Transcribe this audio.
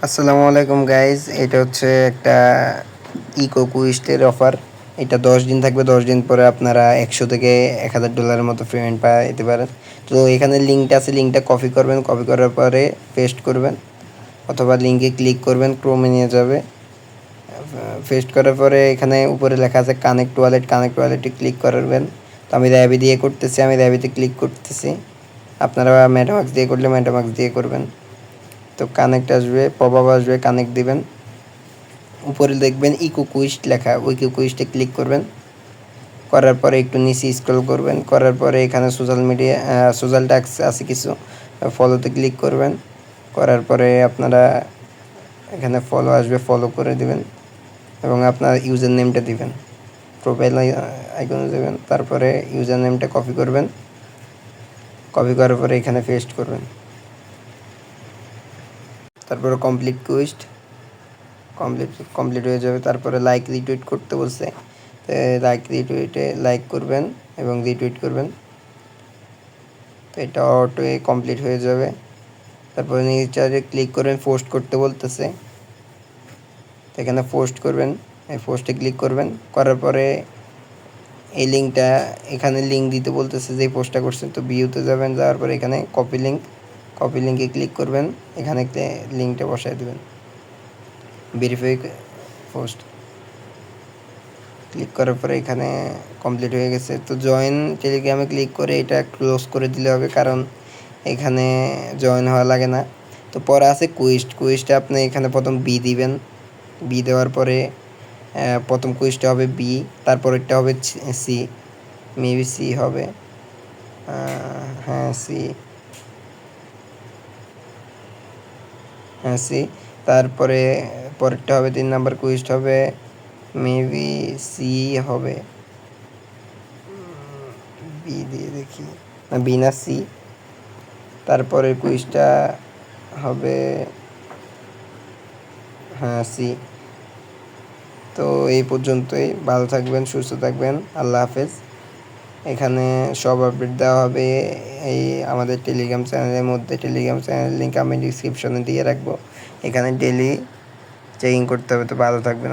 আসসালামু আলাইকুম গাইজ, এটা হচ্ছে একটা ইকো কুইস্টের অফার। এটা 10 দিন থাকবে। 10 দিন পরে আপনারা 100 থেকে $1000 মতো পেমেন্ট পাইতে পারেন। তো এখানে লিঙ্কটা আছে, লিঙ্কটা কপি করবেন, কপি করার পরে পেস্ট করবেন অথবা লিঙ্কে ক্লিক করবেন, ক্রোমে নিয়ে যাবে। পেস্ট করার পরে এখানে উপরে লেখা আছে কানেক্ট ওয়ালেট, কানেক্ট ওয়ালেটে ক্লিক করবেন। তো আমি র্যাবি দিয়ে করতেছি, আমি র্যাবিতে ক্লিক করতেছি। আপনারা মেটামাক্স দিয়ে করলে মেটামাক্স দিয়ে করবেন। তো কানেক্ট আসবে, পপ আপ আসবে, কানেক্ট দিবেন। উপরে দেখবেন ইকো কুইস্ট লেখা, ওই ইকো কুইস্টে ক্লিক করবেন। করার পরে একটু নিচে স্ক্রল করবেন, করার পরে এখানে সোশ্যাল মিডিয়া সোশ্যাল ট্যাক্স আছে কিছু, ফলোতে ক্লিক করবেন। করার পরে আপনারা এখানে ফলো আসবে, ফলো করে দিবেন এবং আপনার ইউজার নেমটা দিবেন, প্রোফাইল আইকনে দেবেন। তারপরে ইউজার নেমটা কপি করবেন, কপি করার পরে এখানে পেস্ট করবেন। তারপরে কমপ্লিট কুইস্ট কমপ্লিট হয়ে যাবে। তারপরে লাইক রিটুইট করতে বলছে, লাইক রিটুইটে লাইক করবেন এবং রিটুইট করবেন। তো এটা অটো কমপ্লিট হয়ে যাবে। তারপরে নিচে ক্লিক করবেন, পোস্ট করতে বলতেছে, তো এখানে পোস্ট করবেন, এই পোস্টে ক্লিক করবেন। করার পরে এই লিঙ্কটা, এখানে লিঙ্ক দিতে বলতেছে যে পোস্টটা করছেন। তো ভিউতে যাবেন, যাওয়ার পরে এখানে কপি লিঙ্কে ক্লিক করবেন, এখানে লিঙ্কটা বসায় দেবেন। ভেরিফাই পোস্ট ক্লিক করার পরে এখানে কমপ্লিট হয়ে গেছে। তো জয়েন টেলিগ্রামে ক্লিক করে এটা ক্লোজ করে দিলে হবে, কারণ এখানে জয়েন হওয়া লাগে না। তো পরে আছে কুইস্টটা আপনি এখানে প্রথম বি দিবেন। বি দেওয়ার পরে প্রথম কুইজটা হবে বি, তারপরেরটা হবে সি, মেবি সি হবে। হ্যাঁ সি, হ্যাঁ সি। তারপরে পরেরটা হবে 3 নাম্বার কুইজ হবে, মেবি সি হবে। বি দিয়ে দেখি, না বি না সি। তারপরের কুইজটা হবে হ্যাঁ সি। তো এই পর্যন্তই। ভালো থাকবেন, সুস্থ থাকবেন, আল্লাহ হাফেজ। এখানে সব আপডেট দেওয়া হবে এই আমাদের টেলিগ্রাম চ্যানেলের মধ্যে। টেলিগ্রাম চ্যানেল লিঙ্ক আমি ডিসক্রিপশনে দিয়ে রাখবো। এখানে ডেলি চেকিং করতে হবে। তো ভালো থাকবেন।